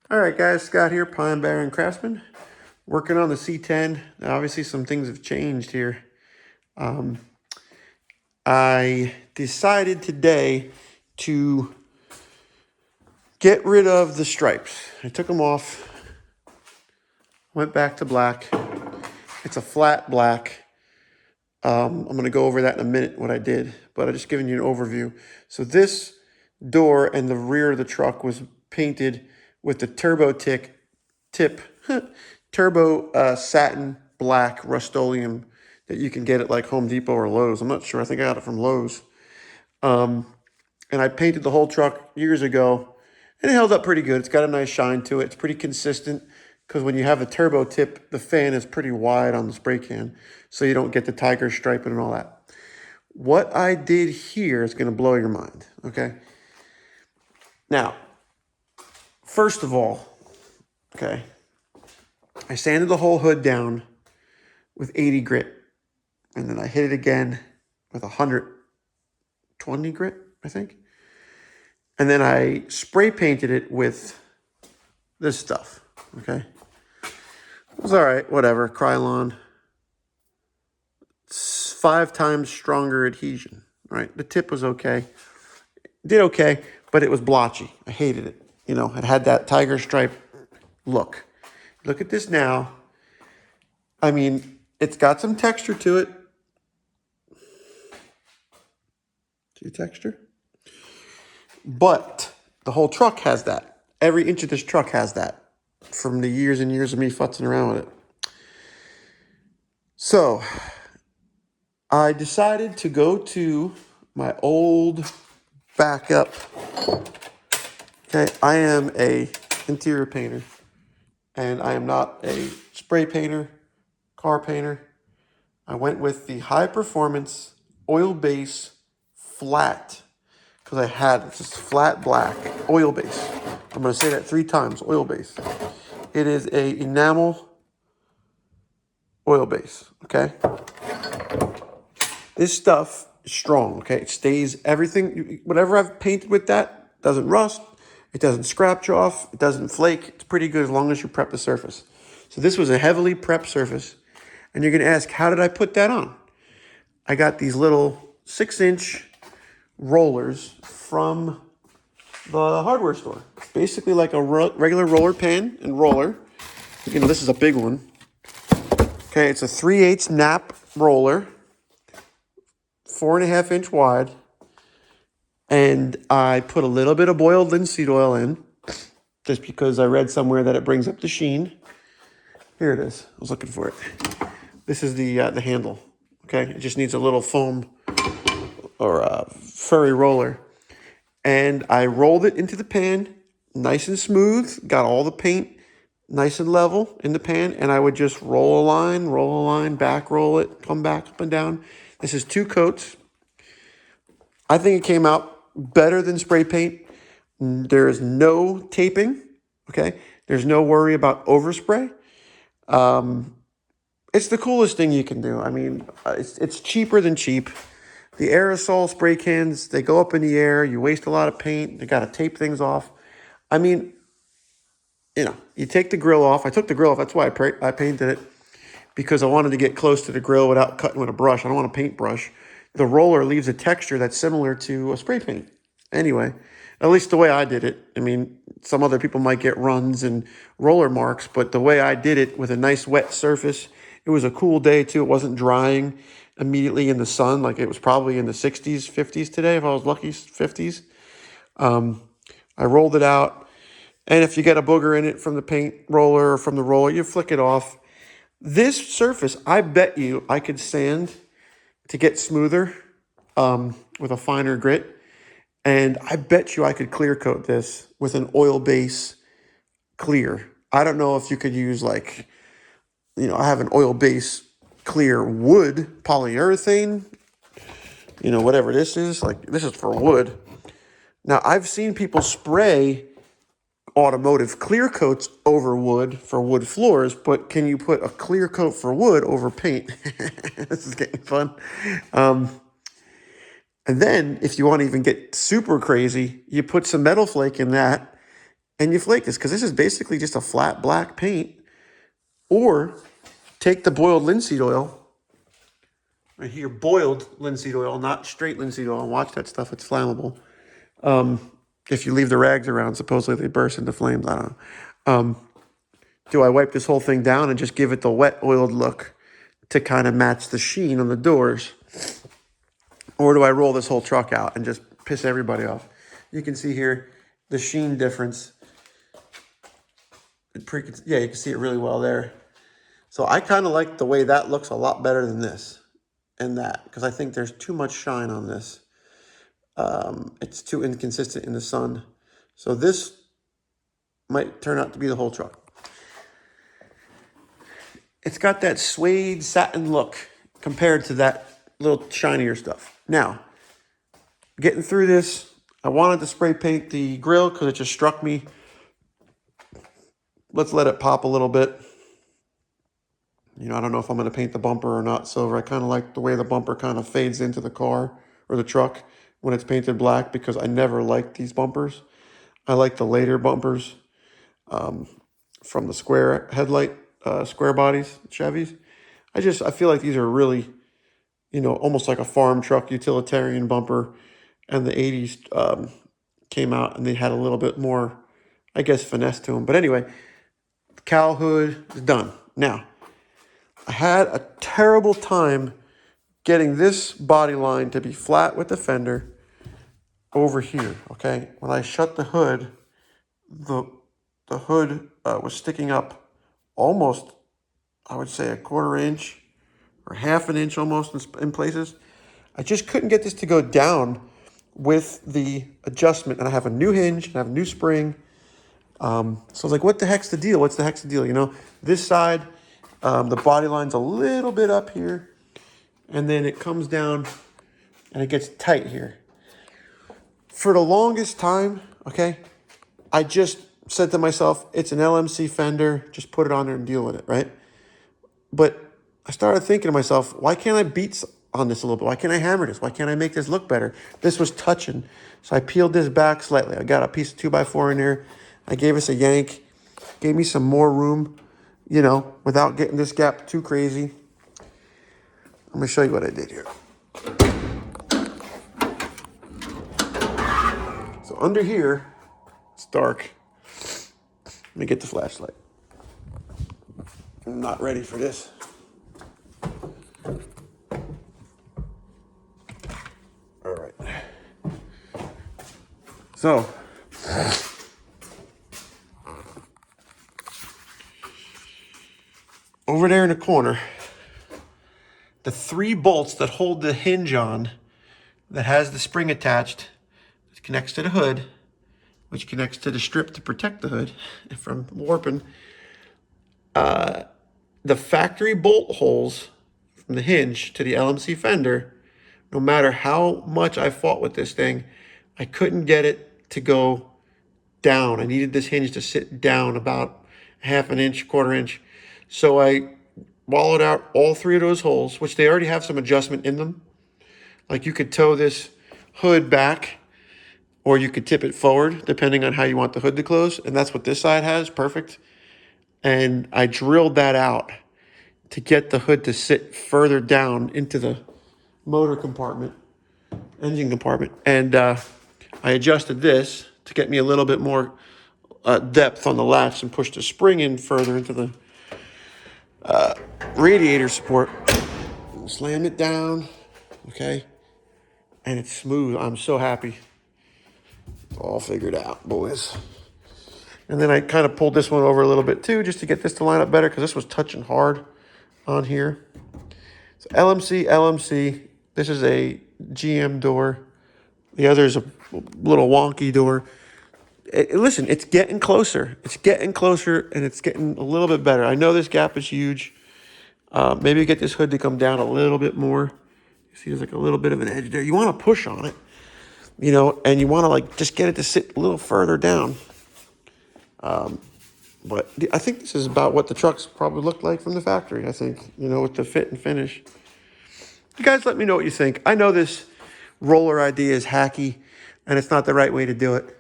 All right, guys, Scott here, Pine Barren Craftsman, working on the C10. Now, obviously, some things have changed here. I decided today to get rid of the stripes. I took them off, went back to black. It's a flat black. I'm going to go over that in a minute, what I did, but I'm just giving you an overview. So this door and the rear of the truck was painted with the tip turbo satin black Rust-Oleum that you can get at like Home Depot or Lowe's. I'm not sure. I think I got it from Lowe's. And I painted the whole truck years ago, and it held up pretty good. It's got a nice shine to it. It's pretty consistent because when you have a turbo tip, the fan is pretty wide on the spray can, so you don't get the tiger striping and all that. What I did here is going to blow your mind, okay? Now, first of all, okay, I sanded the whole hood down with 80 grit, and then I hit it again with 120 grit, I think. And then I spray painted it with this stuff, okay? It was all right, whatever, Krylon. It's 5 times stronger adhesion, right? The tip was okay. Did okay, but it was blotchy. I hated it. You know, it had that tiger stripe look. Look at this now. I mean, it's got some texture to it. See texture? But the whole truck has that. Every inch of this truck has that from the years and years of me futzing around with it. So I decided to go to my old backup. Okay, I am a interior painter, and I am not a spray painter, car painter. I went with the high performance oil base flat because I had this flat black oil base. I'm going to say that 3 times, oil base. It is a enamel oil base, okay? This stuff is strong, okay? It stays everything, whatever I've painted with that doesn't rust, it doesn't scratch off, it doesn't flake. It's pretty good as long as you prep the surface. So this was a heavily prepped surface. And you're going to ask, how did I put that on? I got these little 6-inch rollers from the hardware store. Basically like a regular roller pan and roller. You know, this is a big one. Okay, it's a 3/8 nap roller, 4.5 inch wide. And I put a little bit of boiled linseed oil in, just because I read somewhere that it brings up the sheen. Here it is. I was looking for it. This is the handle. Okay, it just needs a little foam or a furry roller. And I rolled it into the pan, nice and smooth, got all the paint nice and level in the pan, and I would just roll a line, back roll it, come back up and down. This is 2 coats. I think it came out better than spray paint. There is no taping, okay? There's no worry about overspray. It's the coolest thing you can do. I mean, it's cheaper than cheap. The aerosol spray cans, they go up in the air. You waste a lot of paint. You got to tape things off. I mean, you know, you take the grill off. I took the grill off. That's why I painted it, because I wanted to get close to the grill without cutting with a brush. I don't want a paintbrush. The roller leaves a texture that's similar to a spray paint. Anyway, at least the way I did it. I mean, some other people might get runs and roller marks, but the way I did it with a nice wet surface, it was a cool day too. It wasn't drying immediately in the sun. Like it was probably in the 60s, 50s today, if I was lucky, 50s. I rolled it out. And if you get a booger in it from the paint roller or from the roller, you flick it off. This surface, I bet you I could sand to get smoother with a finer grit. And I bet you I could clear coat this with an oil base clear. I don't know if you could use like, you know, I have an oil base clear wood, polyurethane, you know, whatever this is. Like this is for wood. Now I've seen people spray automotive clear coats over wood for wood floors, but can you put a clear coat for wood over paint? This is getting fun. And then if you want to even get super crazy, you put some metal flake in that and you flake this, because this is basically just a flat black paint. Or take the boiled linseed oil, right here, boiled linseed oil, not straight linseed oil. Watch that stuff, it's flammable. If you leave the rags around, supposedly they burst into flames. I don't know. Do I wipe this whole thing down and just give it the wet oiled look to kind of match the sheen on the doors? Or do I roll this whole truck out and just piss everybody off? You can see here the sheen difference. Yeah, you can see it really well there. So I kind of like the way that looks a lot better than this and that, because I think there's too much shine on this. It's too inconsistent in the sun. So this might turn out to be the whole truck. It's got that suede satin look compared to that little shinier stuff. Now, getting through this, I wanted to spray paint the grill because it just struck me. Let's let it pop a little bit. You know, I don't know if I'm going to paint the bumper or not silver. I kind of like the way the bumper kind of fades into the car or the truck when it's painted black, because I never liked these bumpers. I like the later bumpers from the square headlight, square bodies, Chevys. I feel like these are really, you know, almost like a farm truck utilitarian bumper. And the 80s came out and they had a little bit more, I guess, finesse to them. But anyway, the cowl hood is done. Now, I had a terrible time getting this body line to be flat with the fender over here, okay? When I shut the hood, the hood was sticking up almost, I would say, a quarter inch or half an inch almost in places. I just couldn't get this to go down with the adjustment. And I have a new hinge, and I have a new spring. So I was like, what the heck's the deal? What's the heck's the deal? You know, this side, the body line's a little bit up here, and then it comes down and it gets tight here. For the longest time, okay, I just said to myself, it's an LMC fender, just put it on there and deal with it, right? But I started thinking to myself, why can't I beat on this a little bit? Why can't I hammer this? Why can't I make this look better? This was touching. So I peeled this back slightly. I got a piece of 2x4 in there. I gave us a yank, gave me some more room, you know, without getting this gap too crazy. I'm going to show you what I did here. So under here, it's dark. Let me get the flashlight. I'm not ready for this. All right. So, over there in the corner, the 3 bolts that hold the hinge on, that has the spring attached, it connects to the hood, which connects to the strip to protect the hood from warping. The factory bolt holes from the hinge to the LMC fender, no matter how much I fought with this thing, I couldn't get it to go down. I needed this hinge to sit down about half an inch, quarter inch. So I wallowed out all 3 of those holes, which they already have some adjustment in them. Like you could tow this hood back, or you could tip it forward, depending on how you want the hood to close. And that's what this side has, perfect. And I drilled that out to get the hood to sit further down into the motor compartment, engine compartment. And I adjusted this to get me a little bit more depth on the latch and push the spring in further into the radiator support. Slam it down, okay? And it's smooth. I'm so happy. It's all figured out, boys. And then I kind of pulled this one over a little bit too, just to get this to line up better, because this was touching hard on here. So LMC. This is a GM door. The other is a little wonky door. Listen, it's getting closer. It's getting closer, and it's getting a little bit better. I know this gap is huge. Maybe get this hood to come down a little bit more. You see there's like a little bit of an edge there. You want to push on it, you know, and you want to like just get it to sit a little further down. But I think this is about what the trucks probably looked like from the factory, I think, you know, with the fit and finish. You guys let me know what you think. I know this roller idea is hacky, and it's not the right way to do it.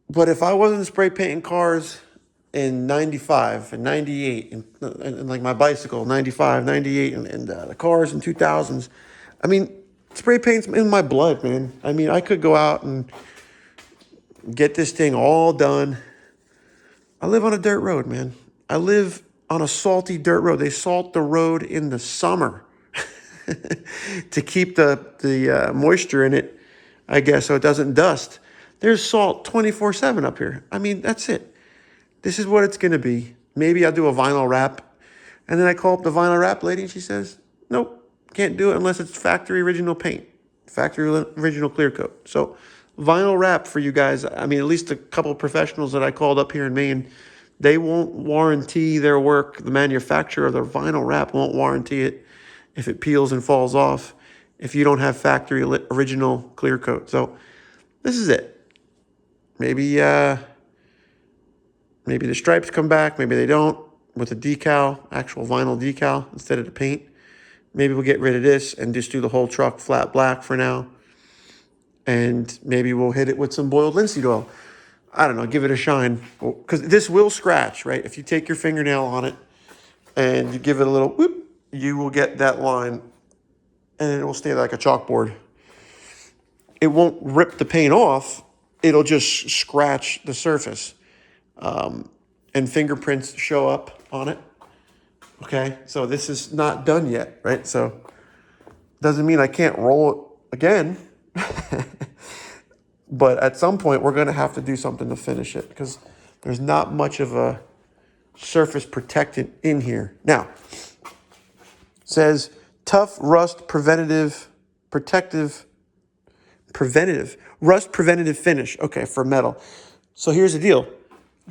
But if I wasn't spray painting cars in 95 and 98 and like my bicycle, 95, 98 and the cars in 2000s, I mean, spray paint's in my blood, man. I mean, I could go out and get this thing all done. I live on a dirt road, man. I live on a salty dirt road. They salt the road in the summer to keep the moisture in it, I guess, so it doesn't dust. There's salt 24/7 up here. I mean, that's it. This is what it's going to be. Maybe I'll do a vinyl wrap. And then I call up the vinyl wrap lady and she says, nope, can't do it unless it's factory original paint, factory original clear coat. So vinyl wrap for you guys. I mean, at least a couple of professionals that I called up here in Maine, they won't warranty their work. The manufacturer of their vinyl wrap won't warranty it if it peels and falls off if you don't have factory original clear coat. So this is it. Maybe maybe the stripes come back, maybe they don't, with a decal, actual vinyl decal instead of the paint. Maybe we'll get rid of this and just do the whole truck flat black for now. And maybe we'll hit it with some boiled linseed oil. I don't know, give it a shine. Because this will scratch, right? If you take your fingernail on it and you give it a little whoop, you will get that line and it will stay like a chalkboard. It won't rip the paint off. It'll just scratch the surface. And fingerprints show up on it. Okay, so this is not done yet, right? So doesn't mean I can't roll it again. But at some point, we're going to have to do something to finish it because there's not much of a surface protectant in here. Now, it says tough rust preventative rust preventative finish. Okay, for metal. So here's the deal.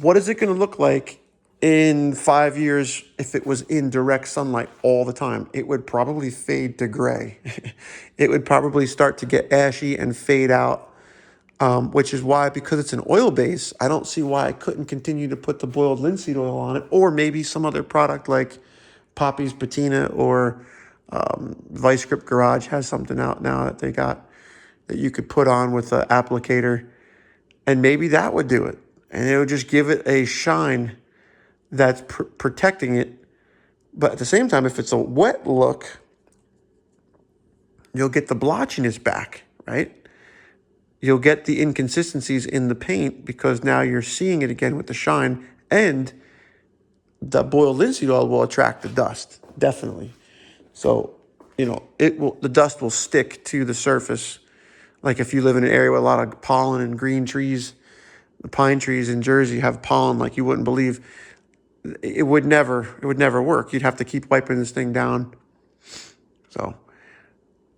What is it going to look like in 5 years if it was in direct sunlight all the time? It would probably fade to gray. It would probably start to get ashy and fade out, which is why, because it's an oil base, I don't see why I couldn't continue to put the boiled linseed oil on it, or maybe some other product like Poppy's Patina or Vice Grip Garage has something out now that they got that you could put on with an applicator, and maybe that would do it. And it would just give it a shine that's protecting it. But at the same time, if it's a wet look, you'll get the blotchiness back, right? You'll get the inconsistencies in the paint because now you're seeing it again with the shine, and the boiled linseed oil will attract the dust, definitely. So, the dust will stick to the surface. Like if you live in an area with a lot of pollen and green trees, the pine trees in Jersey have pollen like you wouldn't believe. It would never work. You'd have to keep wiping this thing down. So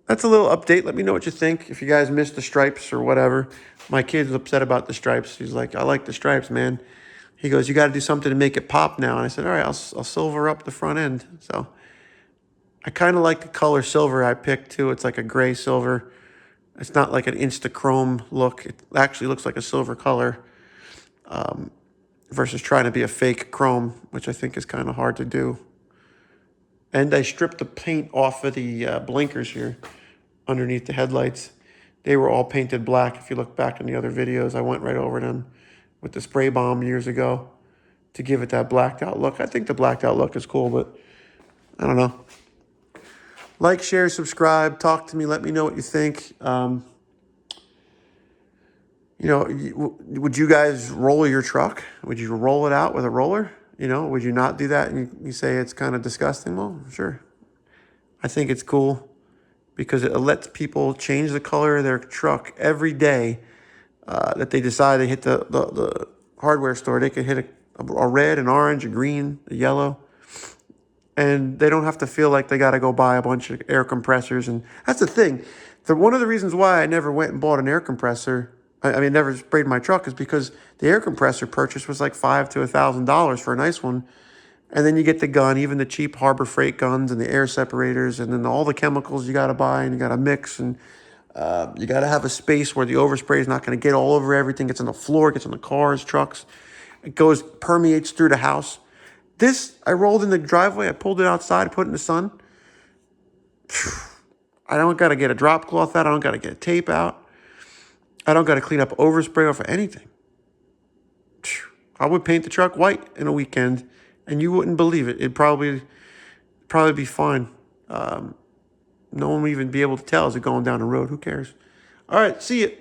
that's a little update. Let me know what you think. If you guys missed the stripes or whatever. My kid's upset about the stripes. He's like, I like the stripes, man. He goes, you got to do something to make it pop now. And I said, all right, I'll silver up the front end. So I kind of like the color silver I picked too. It's like a gray silver. It's not like an Instachrome look. It actually looks like a silver color. Versus trying to be a fake chrome, which I think is kind of hard to do. And I stripped the paint off of the blinkers here underneath the headlights. They were all painted black. If you look back in the other videos, I went right over them with the spray bomb years ago to give it that blacked out look. I think the blacked out look is cool, but I don't know. Like, share, subscribe, talk to me, let me know what you think. Would you guys roll your truck? Would you roll it out with a roller? Would you not do that? And you say it's kind of disgusting? Well, sure. I think it's cool because it lets people change the color of their truck every day that they decide they hit the hardware store. They could hit a red, an orange, a green, a yellow. And they don't have to feel like they got to go buy a bunch of air compressors. And that's the thing. One of the reasons why I never went and bought an air compressor, never sprayed my truck, is because the air compressor purchase was like $500 to $1,000 for a nice one. And then you get the gun, even the cheap Harbor Freight guns and the air separators, and then all the chemicals you got to buy and you got to mix. And you got to have a space where the overspray is not going to get all over everything. It's on the floor, it gets on the cars, trucks. It permeates through the house. This, I rolled in the driveway, I pulled it outside, put it in the sun. I don't got to get a drop cloth out. I don't got to get a tape out. I don't got to clean up overspray off of anything. I would paint the truck white in a weekend, and you wouldn't believe it. It'd probably be fine. No one would even be able to tell as it going down the road. Who cares? All right, see you.